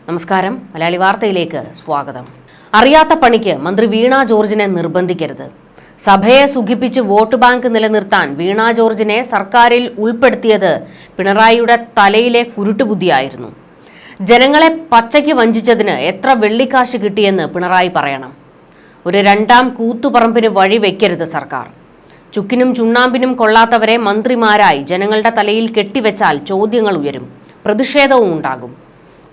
നമസ്കാരം. മലയാളി വാർത്തയിലേക്ക് സ്വാഗതം. അറിയാത്ത പണിക്ക് മന്ത്രി വീണ ജോർജിനെ നിർബന്ധിക്കരുത്. സഭയെ സുഖിപ്പിച്ച് വോട്ട് ബാങ്ക് നിലനിർത്താൻ വീണ ജോർജിനെ സർക്കാരിൽ ഉൾപ്പെടുത്തിയത് പിണറായിയുടെ തലയിലെ കുരുട്ടുബുദ്ധിയായിരുന്നു. ജനങ്ങളെ പച്ചയ്ക്ക് വഞ്ചിച്ചതിന് എത്ര വെള്ളിക്കാശ് കിട്ടിയെന്ന് പിണറായി പറയണം. ഒരു രണ്ടാം കൂത്തുപറമ്പിന് വഴി വെക്കരുത് സർക്കാർ. ചുക്കിനും ചുണ്ണാമ്പിനും കൊള്ളാത്തവരെ മന്ത്രിമാരായി ജനങ്ങളുടെ തലയിൽ കെട്ടിവെച്ചാൽ ചോദ്യങ്ങൾ ഉയരും, പ്രതിഷേധവും ഉണ്ടാകും.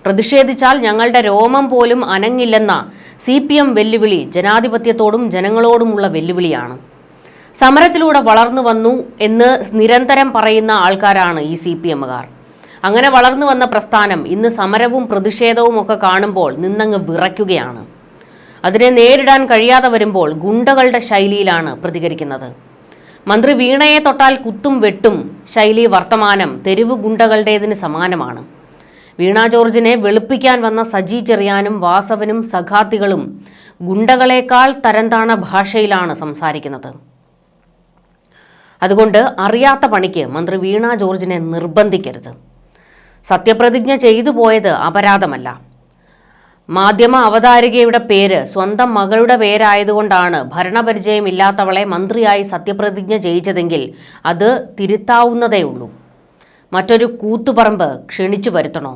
പ്രതിഷേധിച്ചാൽ ഞങ്ങളുടെ രോമം പോലും അനങ്ങില്ലെന്ന CPM വെല്ലുവിളി ജനാധിപത്യത്തോടും ജനങ്ങളോടുമുള്ള വെല്ലുവിളിയാണ്. സമരത്തിലൂടെ വളർന്നു വന്നു എന്ന് നിരന്തരം പറയുന്ന ആൾക്കാരാണ് ഈ CPMകാർ. അങ്ങനെ വളർന്നു വന്ന പ്രസ്ഥാനം ഇന്ന് സമരവും പ്രതിഷേധവും ഒക്കെ കാണുമ്പോൾ നിന്നങ്ങ് വിറയ്ക്കുകയാണ്. അതിനെ നേരിടാൻ കഴിയാതെ വരുമ്പോൾ ഗുണ്ടകളുടെ ശൈലിയിലാണ് പ്രതികരിക്കുന്നത്. മന്ത്രി വീണയെ തൊട്ടാൽ കുത്തും വെട്ടും ശൈലി വർത്തമാനം തെരുവ് ഗുണ്ടകളുടേതിന് സമാനമാണ്. വീണ ജോർജിനെ വെളുപ്പിക്കാൻ വന്ന സജി ചെറിയാനും വാസവനും സഖാത്തികളും ഗുണ്ടകളെക്കാൾ തരംതാണ ഭാഷയിലാണ് സംസാരിക്കുന്നത്. അതുകൊണ്ട് അറിയാത്ത പണിക്ക് മന്ത്രി വീണ ജോർജിനെ നിർബന്ധിക്കരുത്. സത്യപ്രതിജ്ഞ ചെയ്തു പോയത് അപരാധമല്ല. മാധ്യമ അവതാരികയുടെ പേര് സ്വന്തം മകളുടെ പേരായതുകൊണ്ടാണ് ഭരണപരിചയമില്ലാത്തവളെ മന്ത്രിയായി സത്യപ്രതിജ്ഞ ചെയ്യിച്ചതെങ്കിൽ അത് തിരുത്താവുന്നതേയുള്ളൂ. മറ്റൊരു കൂത്തുപറമ്പ് ക്ഷണിച്ചു വരുത്തണോ?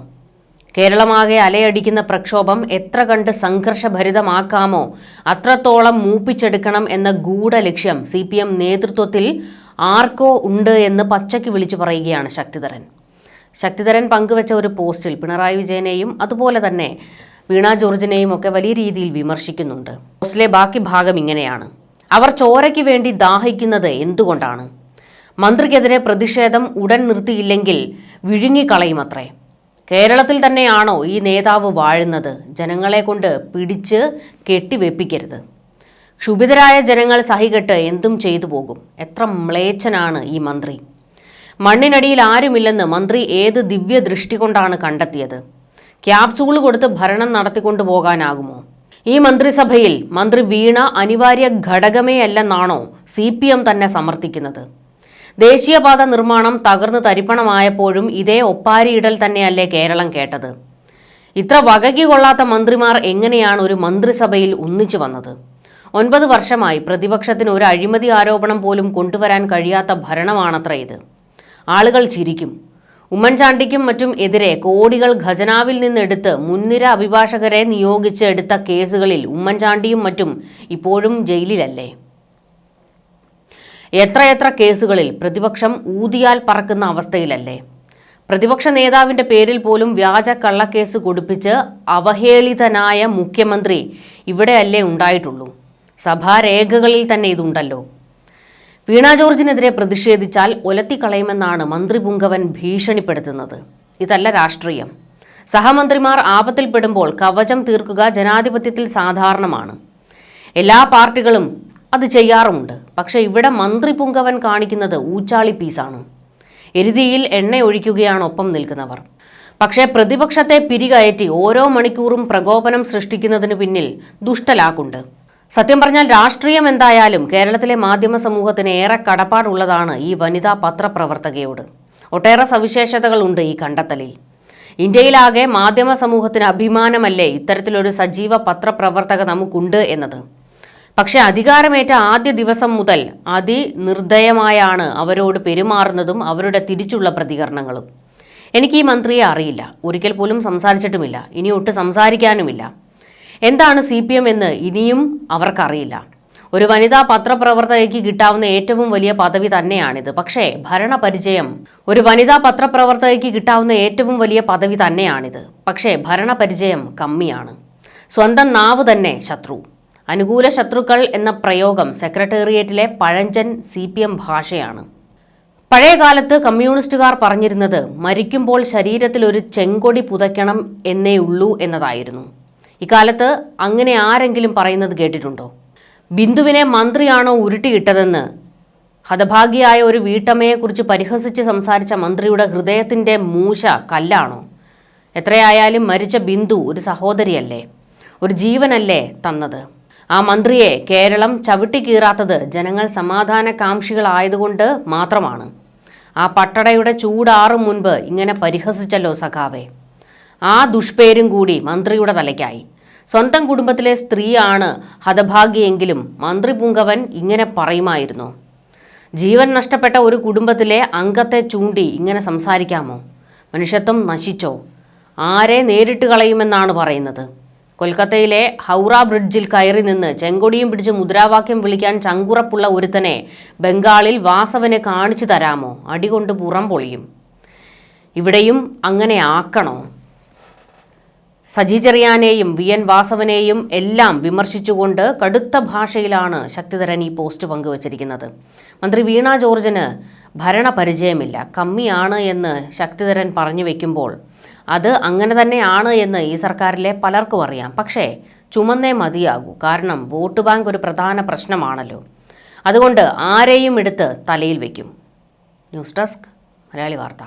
കേരളമാകെ അലയടിക്കുന്ന പ്രക്ഷോഭം എത്ര കണ്ട് സംഘർഷഭരിതമാക്കാമോ അത്രത്തോളം മൂപ്പിച്ചെടുക്കണം എന്ന ഗൂഢലക്ഷ്യം CPM നേതൃത്വത്തിൽ ആർക്കോ ഉണ്ട് എന്ന് പച്ചയ്ക്ക് വിളിച്ചു പറയുകയാണ് ശക്തിധരൻ. ശക്തിധരൻ പങ്കുവച്ച ഒരു പോസ്റ്റിൽ പിണറായി വിജയനെയും അതുപോലെ തന്നെ വീണ ജോർജിനെയും ഒക്കെ വലിയ രീതിയിൽ വിമർശിക്കുന്നുണ്ട്. പോസ്റ്റിലെ ബാക്കി ഭാഗം ഇങ്ങനെയാണ്: അവർ ചോരയ്ക്ക് വേണ്ടി ദാഹിക്കുന്നത് എന്തുകൊണ്ടാണ്? മന്ത്രിക്കെതിരെ പ്രതിഷേധം ഉടൻ നിർത്തിയില്ലെങ്കിൽ വിഴുങ്ങിക്കളയുമത്രേ. കേരളത്തിൽ തന്നെയാണോ ഈ നേതാവ് വാഴുന്നത്? ജനങ്ങളെ കൊണ്ട് പിടിച്ച് കെട്ടിവെപ്പിക്കരുത്. ക്ഷുഭിതരായ ജനങ്ങൾ സഹികെട്ട് എന്തും ചെയ്തു പോകും. എത്ര മ്ലേച്ഛനാണ് ഈ മന്ത്രി! മണ്ണിനടിയിൽ ആരുമില്ലെന്ന് മന്ത്രി ഏത് ദിവ്യ ദൃഷ്ടി കൊണ്ടാണ് കണ്ടെത്തിയത്? ക്യാപ്സൂൾ കൊടുത്ത് ഭരണം നടത്തിക്കൊണ്ടു പോകാനാകുമോ? ഈ മന്ത്രിസഭയിൽ മന്ത്രി വീണ അനിവാര്യ ഘടകമേ അല്ലെന്നാണോ CPM തന്നെ സമർത്ഥിക്കുന്നത്? ദേശീയപാത നിർമ്മാണം തകർന്ന് തരിപ്പണമായപ്പോഴും ഇതേ ഒപ്പാരിയിടൽ തന്നെയല്ലേ കേരളം കേട്ടത്? ഇത്ര വകയ്ക്ക് കൊള്ളാത്ത മന്ത്രിമാർ എങ്ങനെയാണ് ഒരു മന്ത്രിസഭയിൽ ഒന്നിച്ചു വന്നത്? 9 വർഷമായി പ്രതിപക്ഷത്തിന് ഒരു അഴിമതി ആരോപണം പോലും കൊണ്ടുവരാൻ കഴിയാത്ത ഭരണമാണത്ര ഇത്. ആളുകൾ ചിരിക്കും. ഉമ്മൻചാണ്ടിക്കും മറ്റും എതിരെ കോടികൾ ഖജനാവിൽ നിന്നെടുത്ത് മുൻനിര അഭിഭാഷകരെ നിയോഗിച്ച് എടുത്ത കേസുകളിൽ ഉമ്മൻചാണ്ടിയും മറ്റും ഇപ്പോഴും ജയിലിലല്ലേ? എത്രയെത്ര കേസുകളിൽ പ്രതിപക്ഷം ഊതിയാൽ പറക്കുന്ന അവസ്ഥയിലല്ലേ? പ്രതിപക്ഷ നേതാവിൻ്റെ പേരിൽ പോലും വ്യാജ കള്ളക്കേസ് കൊടുപ്പിച്ച് അവഹേളിതനായ മുഖ്യമന്ത്രി ഇവിടെയല്ലേ ഉണ്ടായിട്ടുള്ളൂ? സഭാരേഖകളിൽ തന്നെ ഇതുണ്ടല്ലോ. വീണ ജോർജിനെതിരെ പ്രതിഷേധിച്ചാൽ ഒലത്തിക്കളയുമെന്നാണ് മന്ത്രി പുങ്കവൻ ഭീഷണിപ്പെടുത്തുന്നത്. ഇതല്ല രാഷ്ട്രീയം. സഹമന്ത്രിമാർ ആപത്തിൽപ്പെടുമ്പോൾ കവചം തീർക്കുക ജനാധിപത്യത്തിൽ സാധാരണമാണ്. എല്ലാ പാർട്ടികളും അത് ചെയ്യാറുമുണ്ട്. പക്ഷേ ഇവിടെ മന്ത്രി പുങ്കവൻ കാണിക്കുന്നത് ഊച്ചാളി പീസാണ്. എരുതിയിൽ എണ്ണ ഒഴിക്കുകയാണ് ഒപ്പം നിൽക്കുന്നവർ. പക്ഷേ പ്രതിപക്ഷത്തെ പിരികയറ്റി ഓരോ മണിക്കൂറും പ്രകോപനം സൃഷ്ടിക്കുന്നതിന് പിന്നിൽ ദുഷ്ടലാക്കുണ്ട്. സത്യം പറഞ്ഞാൽ രാഷ്ട്രീയം എന്തായാലും കേരളത്തിലെ മാധ്യമ സമൂഹത്തിന് ഏറെ കടപ്പാടുള്ളതാണ് ഈ വനിതാ പത്രപ്രവർത്തകയോട്. ഒട്ടേറെ സവിശേഷതകളുണ്ട് ഈ കണ്ടെത്തലിൽ. ഇന്ത്യയിലാകെ മാധ്യമ സമൂഹത്തിന് അഭിമാനമല്ലേ ഇത്തരത്തിലൊരു സജീവ പത്രപ്രവർത്തക നമുക്കുണ്ട് എന്നത്. പക്ഷേ അധികാരമേറ്റ ആദ്യ ദിവസം മുതൽ അതിനിർദ്ദയമായാണ് അവരോട് പെരുമാറുന്നതും അവരുടെ തിരിച്ചുള്ള പ്രതികരണങ്ങളും. എനിക്ക് ഈ മന്ത്രിയെ അറിയില്ല, ഒരിക്കൽ പോലും സംസാരിച്ചിട്ടുമില്ല, ഇനി ഒട്ട് സംസാരിക്കാനുമില്ല. എന്താണ് CPM എന്ന് ഇനിയും അവർക്കറിയില്ല. ഒരു വനിതാ പത്രപ്രവർത്തകയ്ക്ക് കിട്ടാവുന്ന ഏറ്റവും വലിയ പദവി തന്നെയാണിത്. പക്ഷേ ഭരണപരിചയം കമ്മിയാണ്. സ്വന്തം നാവ് തന്നെ ശത്രു. അനുകൂല ശത്രുക്കൾ എന്ന പ്രയോഗം സെക്രട്ടേറിയറ്റിലെ പഴഞ്ചൻ CPM ഭാഷയാണ്. പഴയകാലത്ത് കമ്മ്യൂണിസ്റ്റുകാർ പറഞ്ഞിരുന്നത് മരിക്കുമ്പോൾ ശരീരത്തിൽ ഒരു ചെങ്കൊടി പുതയ്ക്കണം എന്നേ ഉള്ളൂ എന്നതായിരുന്നു. ഇക്കാലത്ത് അങ്ങനെ ആരെങ്കിലും പറയുന്നത് കേട്ടിട്ടുണ്ടോ? ബിന്ദുവിനെ മന്ത്രിയാണോ ഉരുട്ടിയിട്ടതെന്ന് ഹതഭാഗിയായ ഒരു വീട്ടമ്മയെക്കുറിച്ച് പരിഹസിച്ച് സംസാരിച്ച മന്ത്രിയുടെ ഹൃദയത്തിൻ്റെ മൂശ കല്ലാണോ? എത്രയായാലും മരിച്ച ബിന്ദു ഒരു സഹോദരിയല്ലേ, ഒരു ജീവനല്ലേ തന്നത്? ആ മന്ത്രിയെ കേരളം ചവിട്ടിക്കീറാത്തത് ജനങ്ങൾ സമാധാനകാംക്ഷികളായതുകൊണ്ട് മാത്രമാണ്. ആ പട്ടടയുടെ ചൂടാറും മുൻപ് ഇങ്ങനെ പരിഹസിച്ചല്ലോ സഖാവേ. ആ ദുഷ്പേരും കൂടി മന്ത്രിയുടെ തലയ്ക്കായി. സ്വന്തം കുടുംബത്തിലെ സ്ത്രീയാണ് ഹതഭാഗ്യയെങ്കിലും മന്ത്രി പുങ്കവൻ ഇങ്ങനെ പറയുമായിരുന്നു? ജീവൻ നഷ്ടപ്പെട്ട ഒരു കുടുംബത്തിലെ അംഗത്തെ ചൂണ്ടി ഇങ്ങനെ സംസാരിക്കാമോ? മനുഷ്യത്വം നശിച്ചോ? ആരെ നേരിട്ട് കളയുമെന്നാണ് പറയുന്നത്? കൊൽക്കത്തയിലെ ഹൗറ ബ്രിഡ്ജിൽ കയറി നിന്ന് ചെങ്കൊടിയും പിടിച്ച് മുദ്രാവാക്യം വിളിക്കാൻ ചങ്കുറപ്പുള്ള ഒരുത്തനെ ബംഗാളിൽ വാസവന് കാണിച്ചു തരാമോ? അടികൊണ്ട് പുറം പൊളിയും. ഇവിടെയും അങ്ങനെ ആക്കണോ? സജി ചെറിയാനെയും വി എൻ വാസവനെയും എല്ലാം വിമർശിച്ചുകൊണ്ട് കടുത്ത ഭാഷയിലാണ് ശക്തിധരൻ ഈ പോസ്റ്റ് പങ്കുവച്ചിരിക്കുന്നത്. മന്ത്രി വീണ ജോർജിന് ഭരണപരിചയമില്ല, കമ്മിയാണ് എന്ന് ശക്തിധരൻ പറഞ്ഞു വെക്കുമ്പോൾ അത് അങ്ങനെ തന്നെയാണ് എന്ന് ഈ സർക്കാരിലെ പലർക്കും അറിയാം. പക്ഷേ ചുമന്നേ മതിയാകൂ. കാരണം വോട്ട് ബാങ്ക് ഒരു പ്രധാന പ്രശ്നമാണല്ലോ. അതുകൊണ്ട് ആരെയും എടുത്ത് തലയിൽ വയ്ക്കും. ന്യൂസ് ഡെസ്ക് മലയാളി വാർത്ത.